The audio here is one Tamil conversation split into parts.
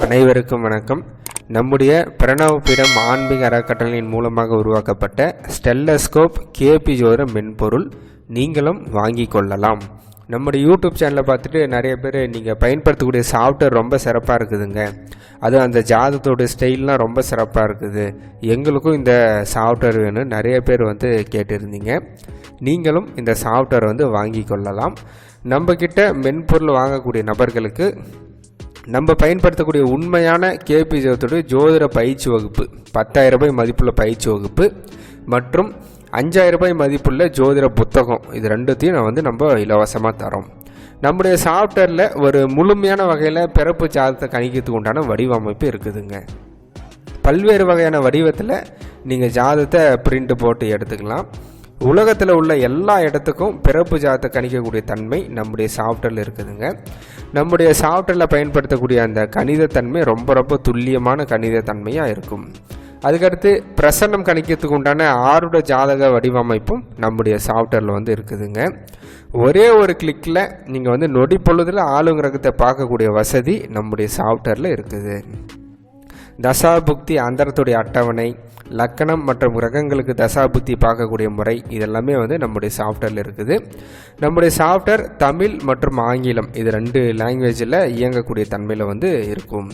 அனைவருக்கும் வணக்கம். நம்முடைய பிரணவபீடம் ஆன்மீக அறக்கட்டளையின் மூலமாக உருவாக்கப்பட்ட ஸ்டெல்லஸ்கோப் கேபி ஜோதிட மென்பொருள் நீங்களும் வாங்கி கொள்ளலாம். நம்முடைய யூடியூப் சேனலில் பார்த்துட்டு நிறைய பேர் நீங்கள் பயன்படுத்தக்கூடிய சாஃப்ட்வேர் ரொம்ப சிறப்பாக இருக்குதுங்க, அதுவும் அந்த ஜாதகத்தோட ஸ்டைல்லாம் ரொம்ப சிறப்பாக இருக்குது, எங்களுக்கும் இந்த சாஃப்ட்வேர் வேணும் நிறைய பேர் கேட்டிருந்தீங்க. நீங்களும் இந்த சாஃப்ட்வேர் வாங்கி கொள்ளலாம். நம்மக்கிட்ட மென்பொருள் வாங்கக்கூடிய நபர்களுக்கு நம்ம பயன்படுத்தக்கூடிய உண்மையான கேபி ஜோதிட ஜோதிட பயிற்சி வகுப்பு 10,000 ரூபாய் மதிப்புள்ள பயிற்சி வகுப்பு மற்றும் 5,000 ரூபாய் மதிப்புள்ள ஜோதிட புத்தகம், இது ரெண்டுத்தையும் நம்ம இலவசமாக தரோம். நம்முடைய சாஃப்ட்வேரில் ஒரு முழுமையான வகையில் பிறப்பு ஜாதகத்தை கணிக்கிறதுக்கு உண்டான வடிவமைப்பு இருக்குதுங்க. பல்வேறு வகையான வடிவத்தில் நீங்கள் ஜாதகத்தை பிரிண்ட் போட்டு எடுத்துக்கலாம். உலகத்தில் உள்ள எல்லா இடத்துக்கும் பிறப்பு ஜாதகத்தை கணிக்கக்கூடிய தன்மை நம்முடைய சாஃப்ட்வேரில் இருக்குதுங்க. நம்முடைய சாஃப்ட்வேரில் பயன்படுத்தக்கூடிய அந்த கணிதத்தன்மை ரொம்ப ரொம்ப துல்லியமான கணிதத்தன்மையாக இருக்கும். அதுக்கடுத்து பிரசன்னம் கணிக்கிறதுக்கு உண்டான ஆருட ஜாதக வடிவமைப்பும் நம்முடைய சாஃப்ட்வேரில் இருக்குதுங்க. ஒரே ஒரு கிளிக்கில் நீங்கள் நொடி பொழுதில் ஆளுங்கிரகத்தை பார்க்கக்கூடிய வசதி நம்முடைய சாஃப்ட்வேரில் இருக்குது. தசாபுக்தி அந்தரத்துடைய அட்டவணை, லக்கணம் மற்றும் கிரகங்களுக்கு தசாபுக்தி பார்க்கக்கூடிய முறை, இதெல்லாமே நம்முடைய சாஃப்ட்வேரில் இருக்குது. நம்முடைய சாஃப்ட்வேர் தமிழ் மற்றும் ஆங்கிலம் இது 2 லாங்குவேஜில் இயங்கக்கூடிய தன்மையில் இருக்கும்.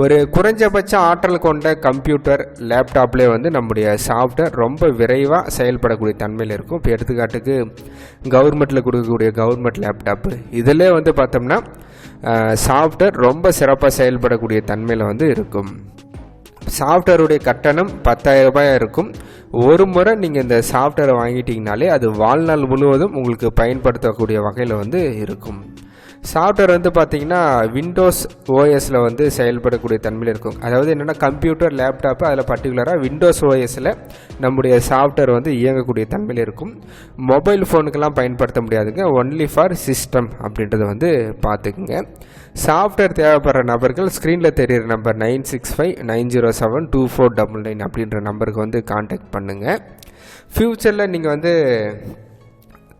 ஒரு குறைஞ்சபட்ச ஆற்றல் கொண்ட கம்ப்யூட்டர் லேப்டாப்லேயே நம்முடைய சாஃப்ட்வேர் ரொம்ப விரைவாக செயல்படக்கூடிய தன்மையில் இருக்கும். இப்போ எடுத்துக்காட்டுக்கு கவர்மெண்ட்டில் கொடுக்கக்கூடிய கவர்மெண்ட் லேப்டாப்பு இதிலே பார்த்தோம்னா சாஃப்ட்வேர் ரொம்ப சிறப்பாக செயல்படக்கூடிய தன்மையில் இருக்கும். சாஃப்ட்வேருடைய கட்டணம் 10,000 ரூபாய் இருக்கும். ஒரு முறை நீங்கள் இந்த சாஃப்ட்வேரை வாங்கிட்டீங்கனாலே அது வாழ்நாள் முழுவதும் உங்களுக்கு பயன்படுத்தக்கூடிய வகையில் இருக்கும். சாஃப்ட்வேர் பார்த்தீங்கன்னா விண்டோஸ் ஓஎஸில் செயல்படக்கூடிய தன்மையில் இருக்கும். அதாவது என்னென்னா கம்ப்யூட்டர் லேப்டாப்பு அதில் பர்டிகுலராக விண்டோஸ் ஓஎஸில் நம்முடைய சாஃப்ட்வேர் இயங்கக்கூடிய தன்மையில் இருக்கும். மொபைல் ஃபோனுக்கெல்லாம் பயன்படுத்த முடியாதுங்க, ஒன்லி ஃபார் சிஸ்டம் அப்படின்றத பார்த்துக்குங்க. சாஃப்ட்வேர் தேவைப்படுற நபர்கள் ஸ்க்ரீனில் தெரிகிற நம்பர் 9659072499 அப்படின்ற நம்பருக்கு கான்டாக்ட் பண்ணுங்கள். ஃப்யூச்சரில் நீங்கள்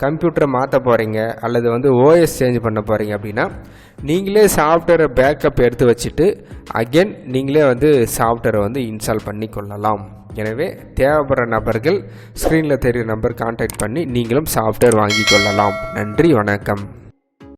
கம்ப்யூட்டரை மாற்ற போகிறீங்க அல்லது ஓஎஸ் சேஞ்ச் பண்ண போகிறீங்க அப்படின்னா நீங்களே சாஃப்ட்வேரை பேக்கப் எடுத்து வச்சுட்டு அகெயின் நீங்களே சாஃப்ட்வேரை இன்ஸ்டால் பண்ணி கொள்ளலாம். எனவே தேவைப்படுற நபர்கள் ஸ்க்ரீனில் தெரிகிற நம்பர் கான்டாக்ட் பண்ணி நீங்களும் சாஃப்ட்வேர் வாங்கி கொள்ளலாம். நன்றி, வணக்கம்.